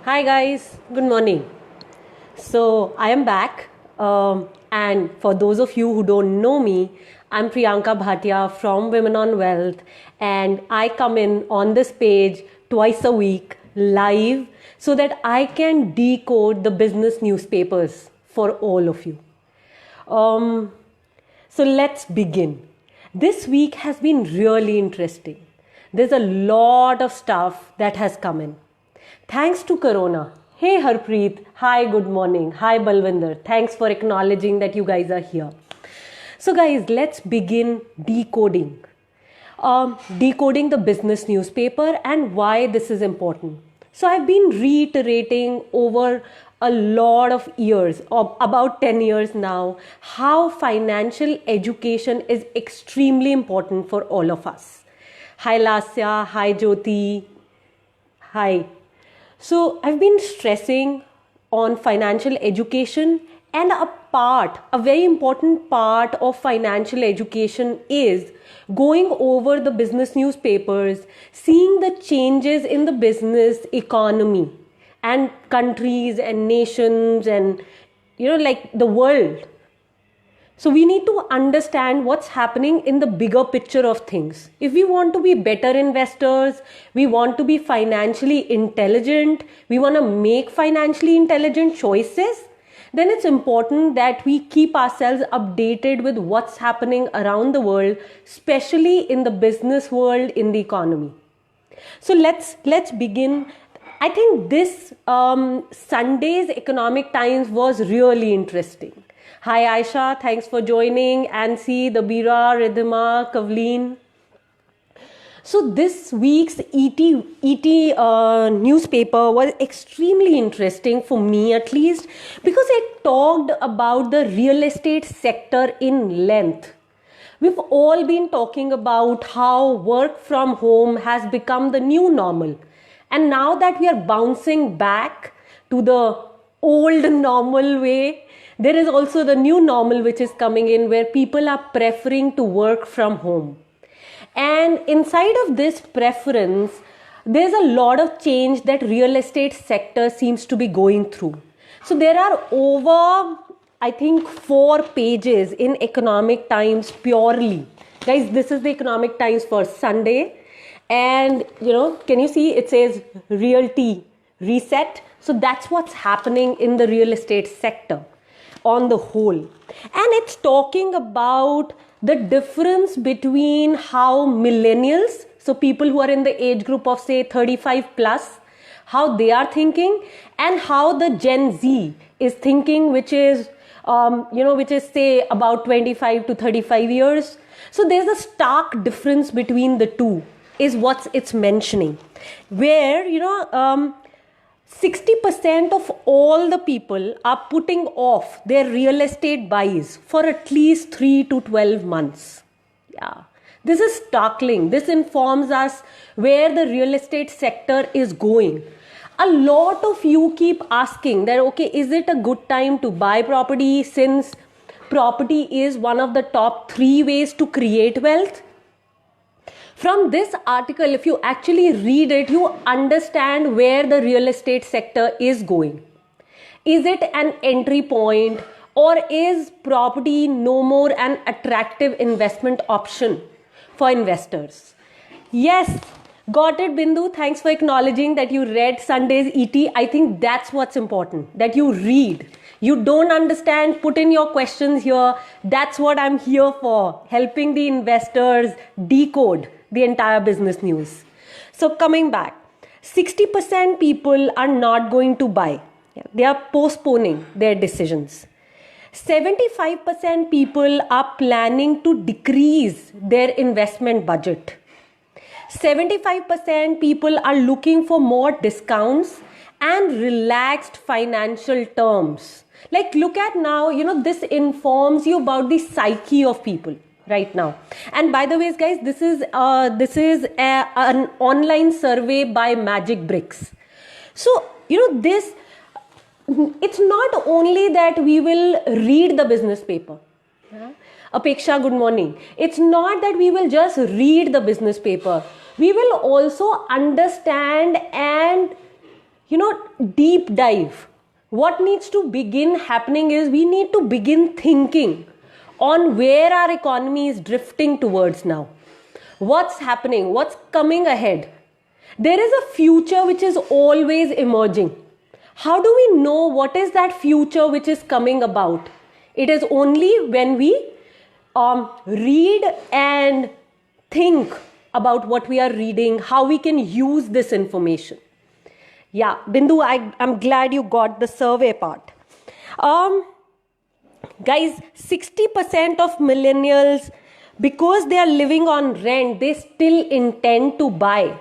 Hi guys, good morning. So I am back, and for those of you who don't know me, I'm Priyanka Bhatia from Women on Wealth, and I come in on this page twice a week live so that I can decode the business newspapers for all of you. Um, so let's begin. This week has been really interesting. There's a lot of stuff that has come in. Thanks to Corona. Hey Harpreet. Hi, good morning. Hi Balwinder. Thanks for acknowledging that you guys are here. So, guys, let's begin decoding. Decoding the business newspaper and why this is important. So, I've been reiterating over a lot of years, about 10 years now, how financial education is extremely important for all of us. Hi, Lasya. Hi, Jyoti. Hi. So, I've been stressing on financial education, and a very important part of financial education is going over the business newspapers, seeing the changes in the business economy and countries and nations and like the world. So we need to understand what's happening in the bigger picture of things. If we want to be better investors, we want to be financially intelligent, we want to make financially intelligent choices, then it's important that we keep ourselves updated with what's happening around the world, especially in the business world, in the economy. So let's begin. I think this Sunday's Economic Times was really interesting. Hi Aisha, thanks for joining. Ansi, Dabira, Ridhima, Kavleen. So this week's ET newspaper was extremely interesting for me, at least, because it talked about the real estate sector in length. We've all been talking about how work from home has become the new normal. And now that we are bouncing back to the old normal way, there is also the new normal which is coming in, where people are preferring to work from home. And inside of this preference, there's a lot of change that real estate sector seems to be going through. So there are over, I think, 4 pages in Economic Times purely. Guys, this is the Economic Times for Sunday. And, can you see it says Realty Reset? So that's what's happening in the real estate sector on the whole. And it's talking about the difference between how millennials, so people who are in the age group of say 35 plus, how they are thinking, and how the Gen Z is thinking, which is say about 25 to 35 years. So there's a stark difference between the two, is what it's mentioning, where 60% of all the people are putting off their real estate buys for at least 3 to 12 months. Yeah, this is startling. This informs us where the real estate sector is going. A lot of you keep asking that, okay, is it a good time to buy property, since property is one of the top 3 ways to create wealth? From this article, if you actually read it, you understand where the real estate sector is going. Is it an entry point, or is property no more an attractive investment option for investors? Yes, got it, Bindu. Thanks for acknowledging that you read Sunday's ET. I think that's what's important, that you read. You don't understand, put in your questions here. That's what I'm here for, helping the investors decode the entire business news. So coming back, 60% people are not going to buy. They are postponing their decisions. 75% people are planning to decrease their investment budget. 75% people are looking for more discounts and relaxed financial terms. Like, look at now, this informs you about the psyche of people right now. And by the way, guys, this is an online survey by Magic Bricks. So, this, it's not only that we will read the business paper. Apeksha, good morning. It's not that we will just read the business paper. We will also understand and deep dive. What needs to begin happening is we need to begin thinking on where our economy is drifting towards now. What's happening? What's coming ahead? There is a future which is always emerging. How do we know what is that future which is coming about? It is only when we read and think about what we are reading, how we can use this information. Yeah, Bindu, I'm glad you got the survey part. Guys, 60% of millennials, because they are living on rent, they still intend to buy.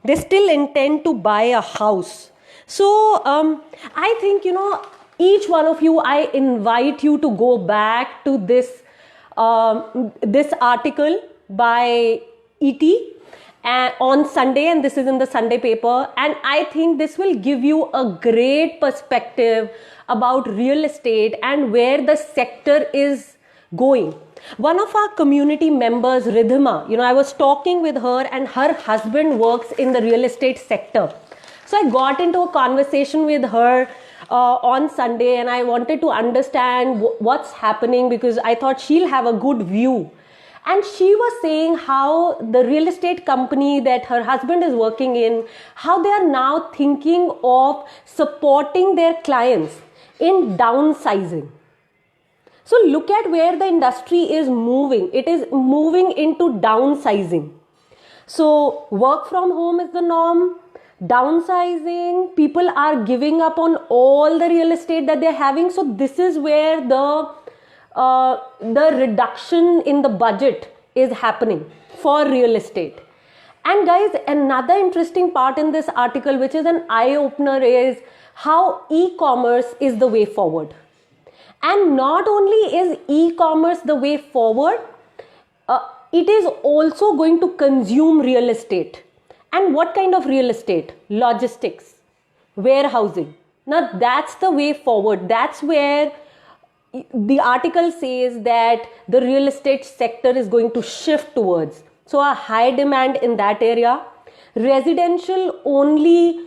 They still intend to buy a house. So I think, each one of you, I invite you to go back to this article by E.T. On Sunday, and this is in the Sunday paper, and I think this will give you a great perspective about real estate and where the sector is going. One of our community members, Ridhima, I was talking with her, and her husband works in the real estate sector. So I got into a conversation with her on Sunday, and I wanted to understand what's happening, because I thought she'll have a good view. And she was saying how the real estate company that her husband is working in, how they are now thinking of supporting their clients in downsizing. So look at where the industry is moving. It is moving into downsizing. So work from home is the norm. Downsizing, people are giving up on all the real estate that they're having. So this is where the reduction in the budget is happening for real estate. And guys, another interesting part in this article, which is an eye-opener, is how e-commerce is the way forward. And not only is e-commerce the way forward, it is also going to consume real estate. And what kind of real estate? Logistics, warehousing. Now that's the way forward. That's where the article says that the real estate sector is going to shift towards. So a high demand in that area. Residential only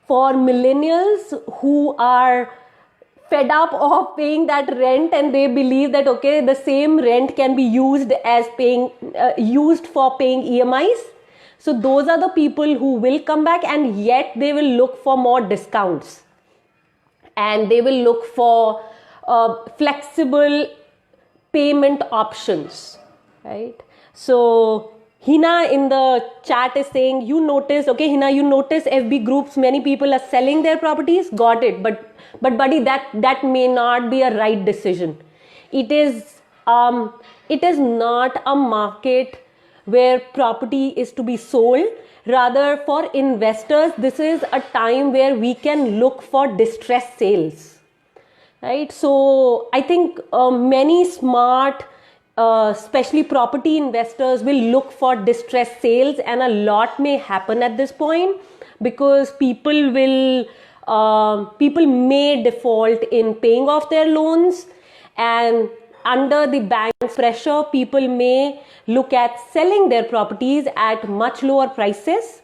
for millennials who are fed up of paying that rent, and they believe that okay, the same rent can be used as used for paying EMIs. So those are the people who will come back, and yet they will look for more discounts, and they will look for flexible payment options, right? So Hina in the chat is saying, you notice, okay, Hina, you notice FB groups, many people are selling their properties. Got it. But buddy, that may not be a right decision. It is not a market where property is to be sold. Rather, for investors, this is a time where we can look for distressed sales, right? So I think many smart, especially property investors, will look for distressed sales, and a lot may happen at this point, because people may default in paying off their loans, and under the bank's pressure, people may look at selling their properties at much lower prices.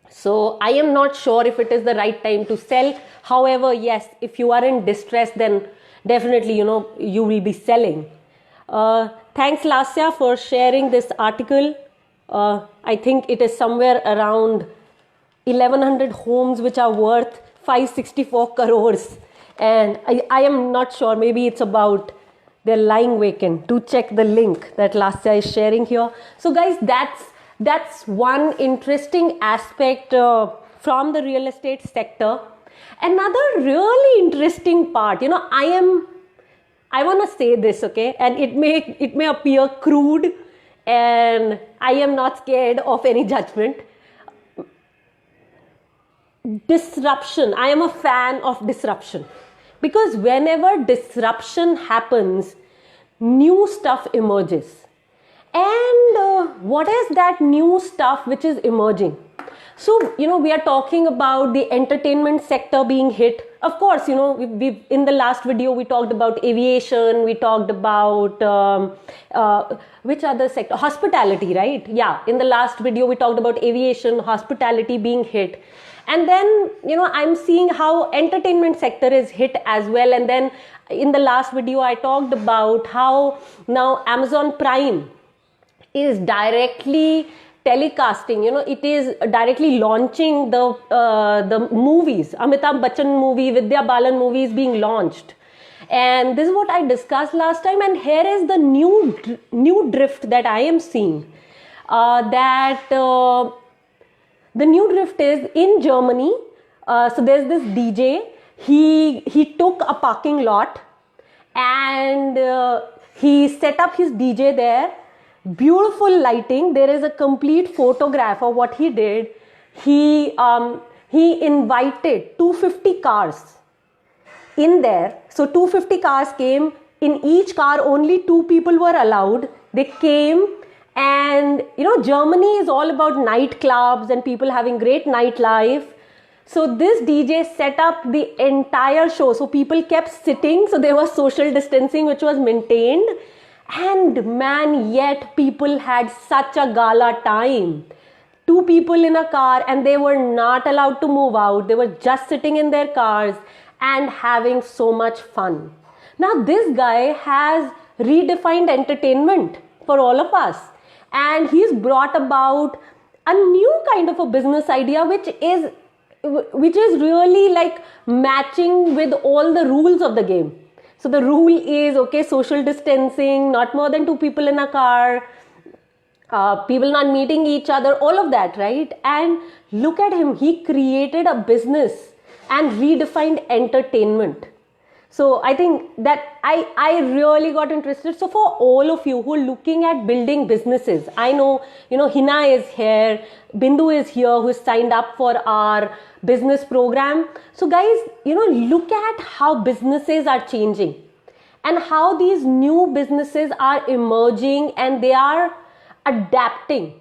So I am not sure if it is the right time to sell. However, yes, if you are in distress, then definitely, you will be selling. Thanks, Lasya, for sharing this article. I think it is somewhere around 1100 homes which are worth 564 crores. And I am not sure, maybe it's about they're lying vacant. Do check the link that Lasya is sharing here. So guys, that's one interesting aspect from the real estate sector. Another really interesting part, I want to say this, okay, and it may appear crude, and I am not scared of any judgment. Disruption. I am a fan of disruption, because whenever disruption happens, new stuff emerges. And what is that new stuff which is emerging? So, we are talking about the entertainment sector being hit. Of course, we in the last video, we talked about aviation, we talked about which other sector? Hospitality, right? Yeah, in the last video, we talked about aviation, hospitality being hit. And then I'm seeing how entertainment sector is hit as well. And then in the last video I talked about how now Amazon Prime is directly telecasting, it is directly launching the movies. Amitabh Bachchan movie, Vidya Balan movie is being launched. And this is what I discussed last time, and here is the new drift that I am seeing. The new drift is in Germany. So there's this DJ. He took a parking lot and he set up his DJ there. Beautiful lighting. There is a complete photograph of what he did. He invited 250 cars in there. So 250 cars came. In each car only 2 people were allowed. They came, and Germany is all about nightclubs and people having great nightlife. So this DJ set up the entire show. So people kept sitting. So there was social distancing which was maintained. And man, yet people had such a gala time. 2 people in a car, and they were not allowed to move out. They were just sitting in their cars and having so much fun. Now this guy has redefined entertainment for all of us. And he's brought about a new kind of a business idea which is really like matching with all the rules of the game. So the rule is, okay, social distancing, not more than 2 people in a car, people not meeting each other, all of that, right? And look at him, he created a business and redefined entertainment. So I think that I really got interested. So for all of you who are looking at building businesses, I know, Hina is here, Bindu is here, who is signed up for our business program. So guys, look at how businesses are changing and how these new businesses are emerging, and they are adapting,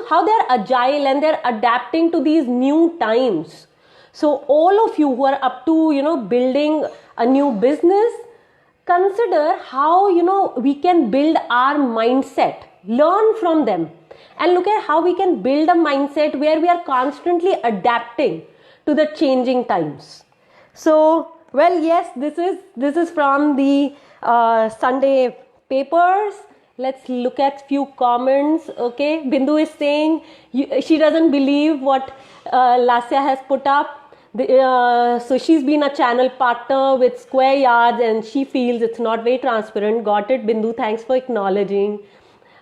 how they're agile and they're adapting to these new times. So all of you who are up to, building a new business, consider how, we can build our mindset, learn from them, and look at how we can build a mindset where we are constantly adapting to the changing times. So, well, yes, this is from the Sunday papers. Let's look at few comments. Okay, Bindu is saying she doesn't believe what Lasya has put up. So she's been a channel partner with Square Yards and she feels it's not very transparent. Got it, Bindu, thanks for acknowledging.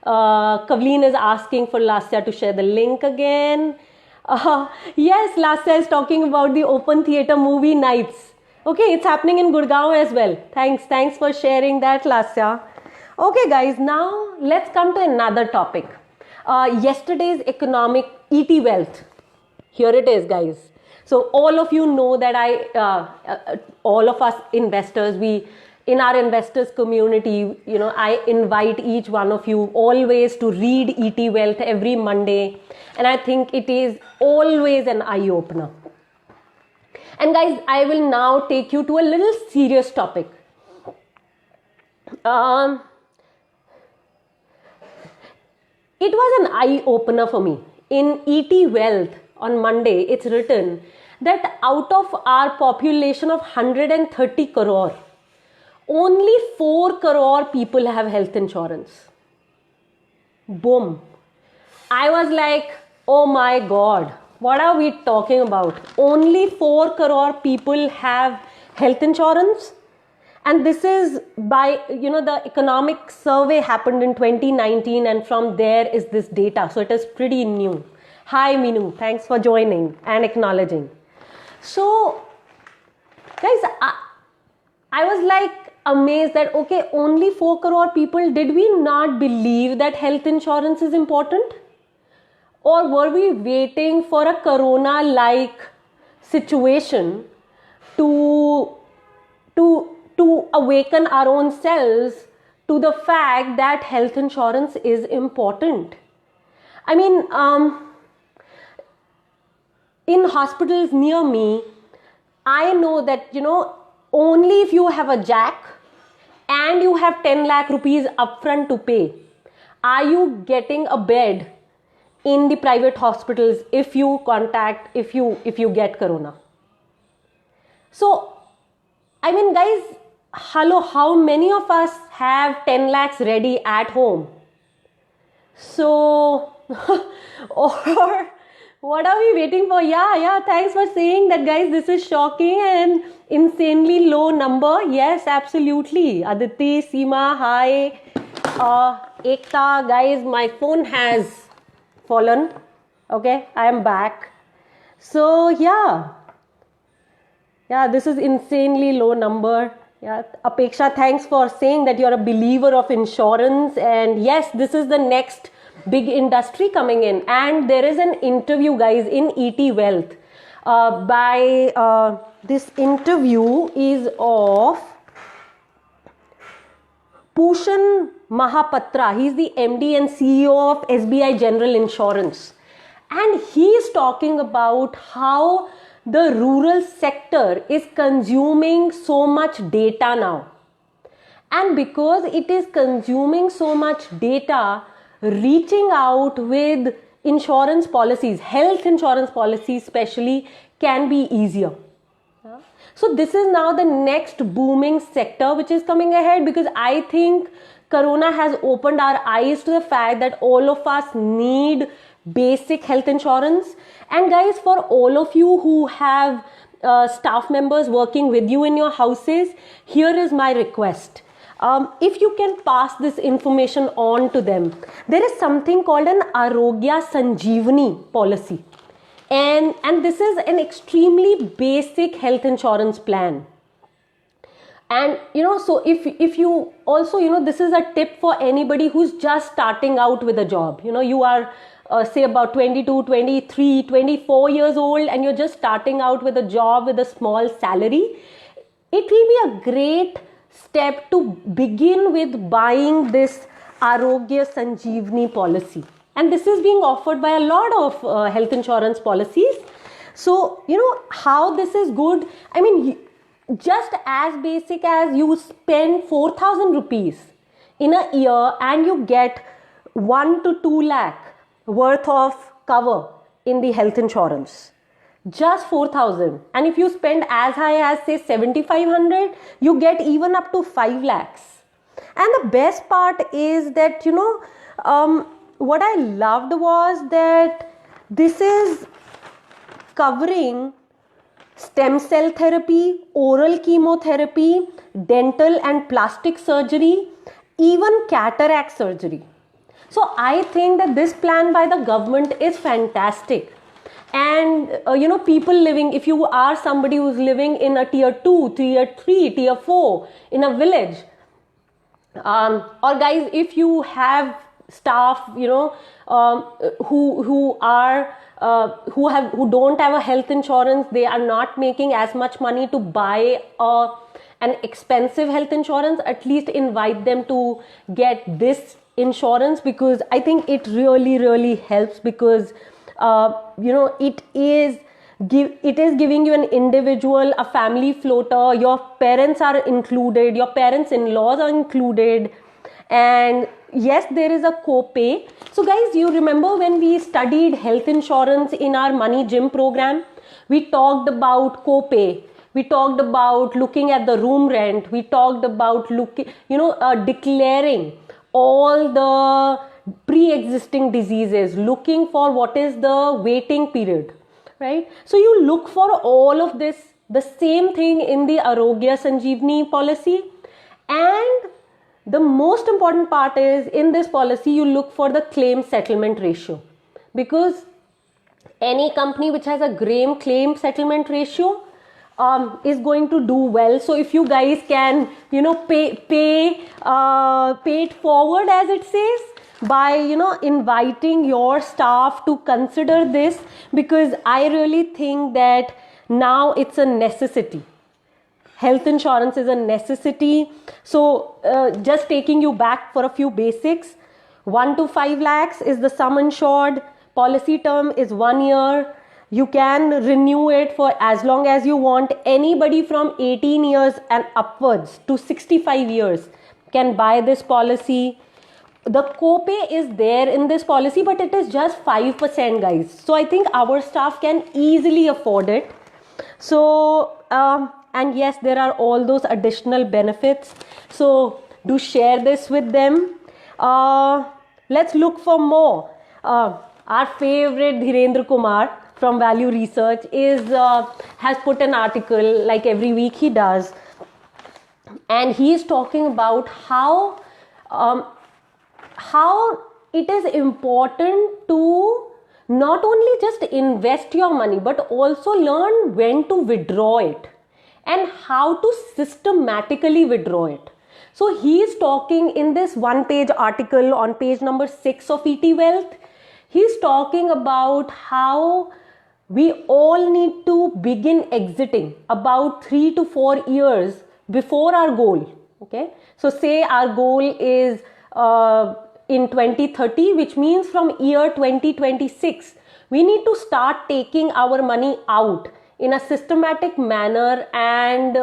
Kavleen is asking for Lasya to share the link again. Yes, Lasya is talking about the open theatre movie nights. Okay, it's happening in Gurgaon as well. Thanks for sharing that, Lasya. Okay guys, now let's come to another topic. Yesterday's economic ET wealth. Here it is, guys. So all of you know that all of us investors, in our investors community, I invite each one of you always to read ET Wealth every Monday. And I think it is always an eye-opener. And guys, I will now take you to a little serious topic. It was an eye-opener for me. In ET Wealth on Monday, it's written that out of our population of 130 crore, only 4 crore people have health insurance. Boom. I was like, oh my God, what are we talking about? Only 4 crore people have health insurance. And this is by, the economic survey happened in 2019, and from there is this data. So it is pretty new. Hi Minu, thanks for joining and acknowledging. So guys, I was like amazed that, okay, only 4 crore people, did we not believe that health insurance is important? Or were we waiting for a corona-like situation to awaken our own selves to the fact that health insurance is important? I mean, in hospitals near me, I know that, only if you have a jack and you have 10 lakh rupees upfront to pay, are you getting a bed in the private hospitals if you get corona. So, I mean, guys, hello, how many of us have 10 lakhs ready at home? So, or what are we waiting for? Yeah, thanks for saying that, guys. This is shocking and insanely low number. Yes, absolutely. Aditi, Seema, hi. Ekta, guys, my phone has fallen. Okay, I am back. So, yeah, this is insanely low number. Yeah, Apeksha, thanks for saying that you're a believer of insurance. And yes, this is the next big industry coming in. And there is an interview, guys, in ET Wealth. This interview is of Pushan Mahapatra. He's the MD and CEO of SBI General Insurance. And he is talking about how the rural sector is consuming so much data now. And because it is consuming so much data, reaching out with insurance policies, health insurance policies especially, can be easier. So this is now the next booming sector which is coming ahead, because I think Corona has opened our eyes to the fact that all of us need basic health insurance. And guys, for all of you who have staff members working with you in your houses, here is my request. If you can pass this information on to them, there is something called an Arogya Sanjeevani policy. And this is an extremely basic health insurance plan. And so if you also, this is a tip for anybody who's just starting out with a job. You are say about 22, 23, 24 years old, and you're just starting out with a job with a small salary. It will be a great step to begin with buying this Arogya Sanjeevani policy. And this is being offered by a lot of health insurance policies. So, how this is good. I mean, just as basic as you spend 4,000 rupees in a year and you get 1 to 2 lakh worth of cover in the health insurance. Just 4,000. And if you spend as high as say 7,500, you get even up to 5 lakhs. And the best part is that, what I loved was that this is covering stem cell therapy, oral chemotherapy, dental and plastic surgery, even cataract surgery. So I think that this plan by the government is fantastic. And, people living, if you are somebody who's living in a tier 2, tier 3, tier 4, in a village, or guys, if you have staff, who don't have a health insurance, they are not making as much money to buy an expensive health insurance, at least invite them to get this insurance, because I think it really, really helps, because it is giving you an individual, a family floater. Your parents are included, your parents-in-laws are included, and yes, there is a co-pay. So guys, you remember when we studied health insurance in our Money Gym program, we talked about co-pay. We talked about looking at the room rent. We talked about declaring all the pre-existing diseases, looking for what is the waiting period, right? So you look for all of this, the same thing in the Arogya Sanjeevani policy. And the most important part is, in this policy, you look for the claim settlement ratio, because any company which has a claim settlement ratio is going to do well. So if you guys can, pay it forward, as it says, by, inviting your staff to consider this, because I really think that now it's a necessity. Health insurance is a necessity. So just taking you back for a few basics, 1 to 5 lakhs is the sum insured. Policy term is 1 year. You can renew it for as long as you want. Anybody from 18 years and upwards to 65 years can buy this policy. the copay is there in this policy, but it is just 5%, guys. So I think our staff can easily afford it. So and yes, there are all those additional benefits. So do share this with them. Let's look for more. Our favorite Dhirendra Kumar from Value Research has put an article, like every week he does, and he is talking about how it is important to not only just invest your money, but also learn when to withdraw it and how to systematically withdraw it. So he is talking in this one-page article on page number 6 of ET Wealth. He's talking about how we all need to begin exiting about 3 to 4 years before our goal. Okay, so say our goal is in 2030, which means from year 2026 we need to start taking our money out in a systematic manner and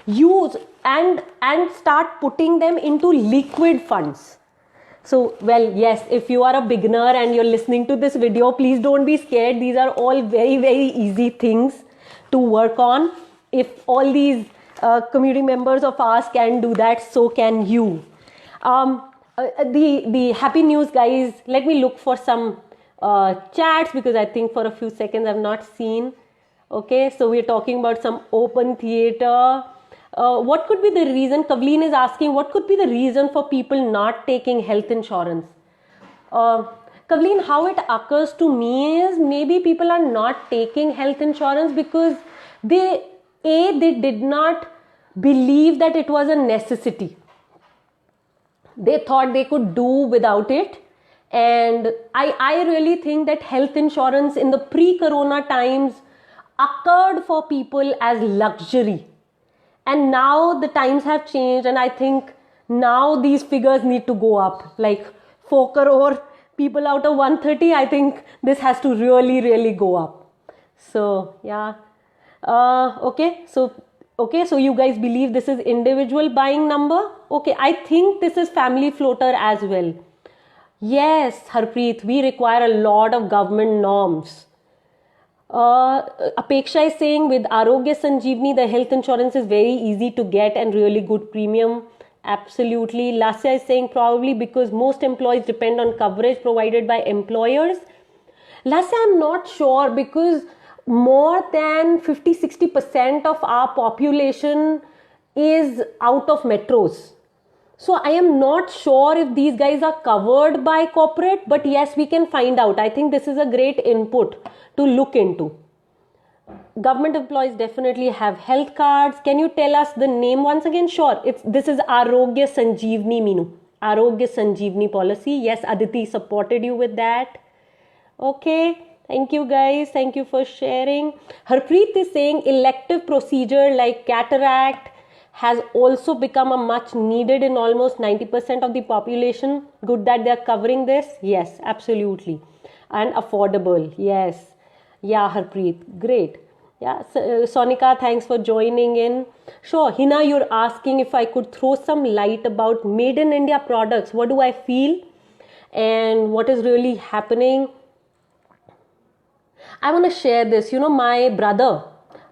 use and start putting them into liquid funds. So, well, yes, if you are a beginner and you're listening to this video, please don't be scared. These are all very, very easy things to work on. If all these community members of ours can do that, so can you. The happy news, guys, let me look for some chats, because I think for a few seconds I've not seen. Okay, so we're talking about some open theater. What could be the reason? Kavleen is asking, what could be the reason for people not taking health insurance? Kavleen, how it occurs to me is maybe people are not taking health insurance because they did not believe that it was a necessity. They thought they could do without it. And I really think that health insurance in the pre-corona times occurred for people as luxury. And now the times have changed, and I think now these figures need to go up. Like 4 crore people out of 130, I think this has to really, really go up. So, yeah. Okay, so you guys believe this is individual buying number? Okay, I think this is family floater as well. Yes, Harpreet, we require a lot of government norms. Apeksha is saying with Arogya Sanjeevani, the health insurance is very easy to get and really good premium. Absolutely. Lasya is saying probably because most employees depend on coverage provided by employers. Lasya, I'm not sure, because more than 50-60% of our population is out of metros. So I am not sure if these guys are covered by corporate, but yes, we can find out. I think this is a great input to look into. Government employees definitely have health cards. Can you tell us the name once again? Sure. This is Arogya Sanjeevani, Meenu. Arogya Sanjeevani policy. Yes, Aditi supported you with that. Okay. Thank you, guys. Thank you for sharing. Harpreet is saying elective procedure like cataract has also become a much needed in almost 90% of the population. Good that they are covering this. Yes, absolutely. And affordable. Yes. Yeah, Harpreet. Great. Yeah, Sonika, thanks for joining in. Sure, Hina, you're asking if I could throw some light about Made in India products. What do I feel and what is really happening? I want to share this. You know, my brother,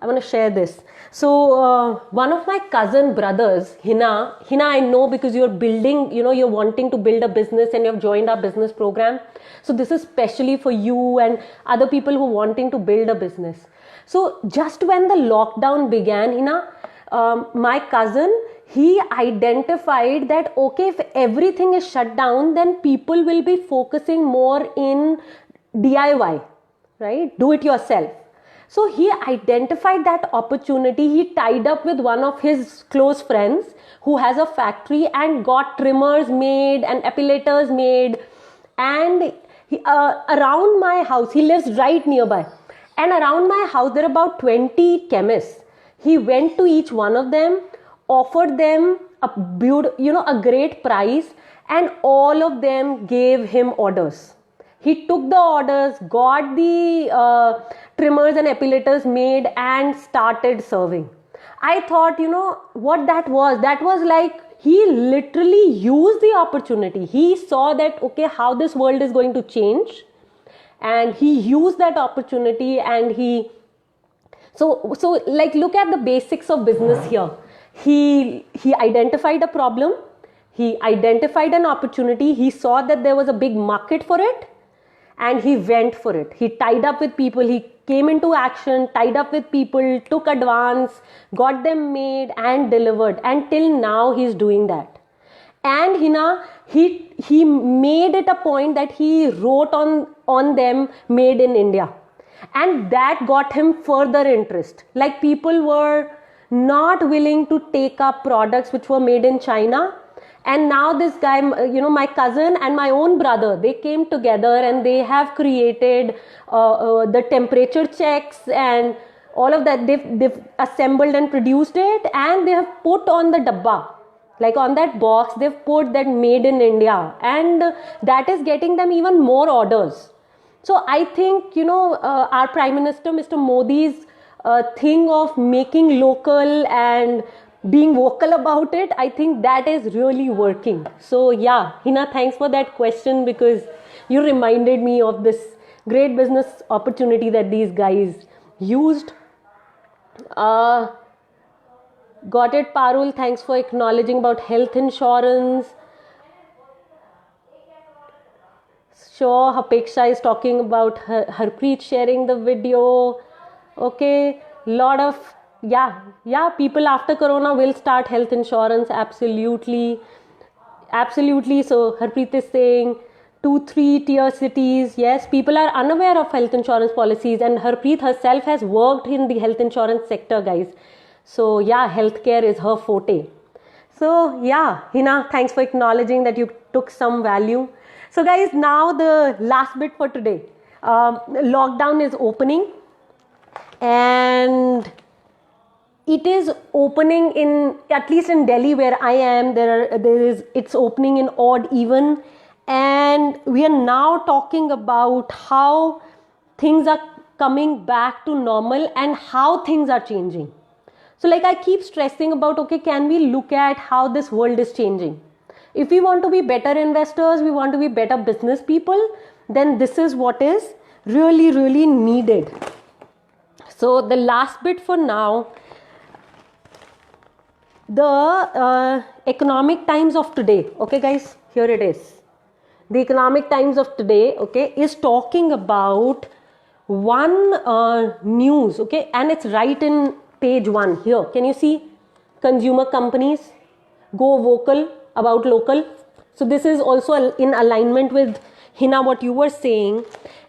I want to share this. So one of my cousin brothers, Hina, I know because you're building, you're wanting to build a business and you've joined our business program. So this is specially for you and other people who are wanting to build a business. So just when the lockdown began, Hina, my cousin, he identified that, okay, if everything is shut down, then people will be focusing more in DIY, right? Do it yourself. So he identified that opportunity. He tied up with one of his close friends who has a factory and got trimmers made and epilators made. And around my house, he lives right nearby. And around my house, there are about 20 chemists. He went to each one of them, offered them a great price, and all of them gave him orders. He took the orders, got the trimmers and epilators made and started serving. I thought, what that was like he literally used the opportunity. He saw that, okay, how this world is going to change, and he used that opportunity, and he so like, look at the basics of business here. He identified a problem, he identified an opportunity, he saw that there was a big market for it, and he went for it. He tied up with people, he came into action, tied up with people, took advance, got them made and delivered, and till now he's doing that. And he made it a point that he wrote on them, made in India, and that got him further interest. Like, people were not willing to take up products which were made in China, and now this guy, my cousin and my own brother, they came together and they have created the temperature checks and all of that. They've assembled and produced it, and they have put on the dabba, like on that box, they've put that made in India, and that is getting them even more orders. So I think, our Prime Minister, Mr. Modi's thing of making local and being vocal about it, I think that is really working. So yeah, Hina, thanks for that question, because you reminded me of this great business opportunity that these guys used. Got it, Parul. Thanks for acknowledging about health insurance. Sure, Hapeksha is talking about Harpreet sharing the video. Okay, lot of, yeah, people after Corona will start health insurance. Absolutely. So Harpreet is saying 2-3 tier cities. Yes, people are unaware of health insurance policies, and Harpreet herself has worked in the health insurance sector, guys. So yeah, healthcare is her forte. So yeah, Hina, thanks for acknowledging that you took some value. So guys, now the last bit for today. Lockdown is opening, and it is opening in, at least in Delhi where I am, it's opening in odd even, and we are now talking about how things are coming back to normal and how things are changing. So like, I keep stressing about, okay, can we look at how this world is changing? If we want to be better investors, we want to be better business people, then this is what is really, really needed. So the last bit for now, the Economic Times of today, okay guys, here it is. The Economic Times of today, okay, is talking about one news, okay, and it's right in page 1 here. Can you see? Consumer companies go vocal about local. So this is also in alignment with, Hina, what you were saying.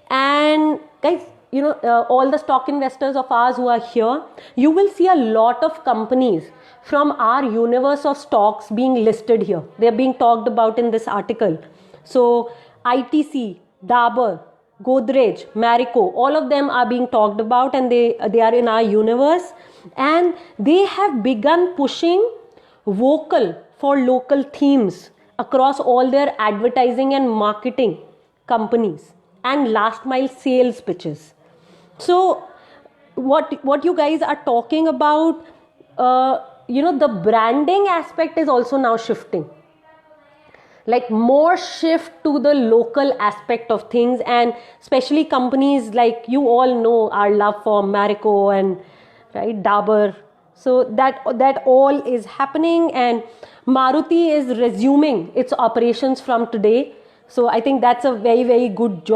And guys, all the stock investors of ours who are here, you will see a lot of companies from our universe of stocks being listed here. They are being talked about in this article. So ITC, Dabur, Godrej, Marico, all of them are being talked about, and they are in our universe, and they have begun pushing vocal for local themes across all their advertising and marketing companies and last mile sales pitches. So what you guys are talking about, the branding aspect is also now shifting. Like, more shift to the local aspect of things, and especially companies like, you all know our love for Marico and right, Dabur. So that all is happening, and Maruti is resuming its operations from today. So I think that's a very, very good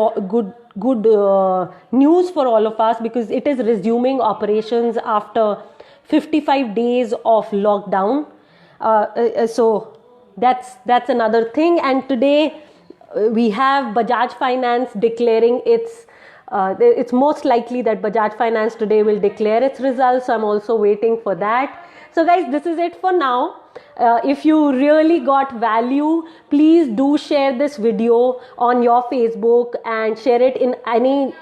news for all of us, because it is resuming operations after 55 days of lockdown. So that's another thing. And today we have Bajaj Finance declaring it's most likely that Bajaj Finance today will declare its results. I'm also waiting for that. So guys, this is it for now. If you really got value, please do share this video on your Facebook and share it in any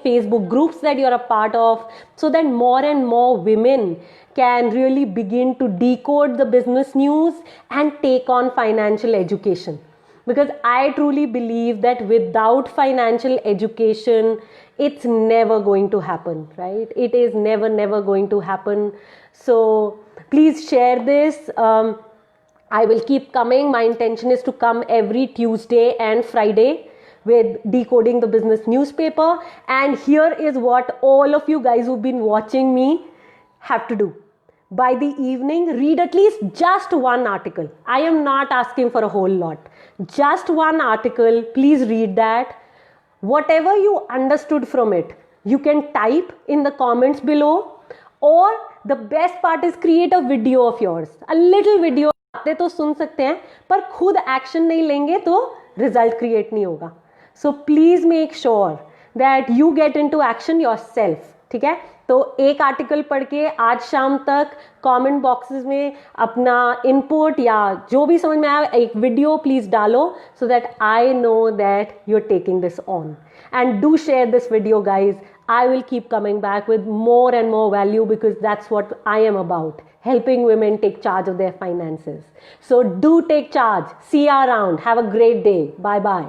Facebook groups that you're a part of, so that more and more women can really begin to decode the business news and take on financial education. Because I truly believe that without financial education, it's never going to happen, right? It is never going to happen. So please share this. I will keep coming. My intention is to come every Tuesday and Friday with Decoding the Business newspaper. And here is what all of you guys who've been watching me have to do. By the evening, read at least just one article. I am not asking for a whole lot. Just one article. Please read that. Whatever you understood from it, you can type in the comments below, or the best part is create a video of yours. A little video. बातें तो सुन सकते हैं पर खुद action नहीं लेंगे तो result create नहीं होगा. So please make sure that you get into action yourself. ठीक है, तो एक आर्टिकल पढ़ के आज शाम तक कमेंट बॉक्सेस में अपना इनपुट या जो भी समझ में आया एक वीडियो प्लीज डालो, so that I know that you are taking this on. And do share this video, guys. I will keep coming back with more and more value because that's what I am about, helping women take charge of their finances. So do take charge. See you around. Have a great day. Bye bye.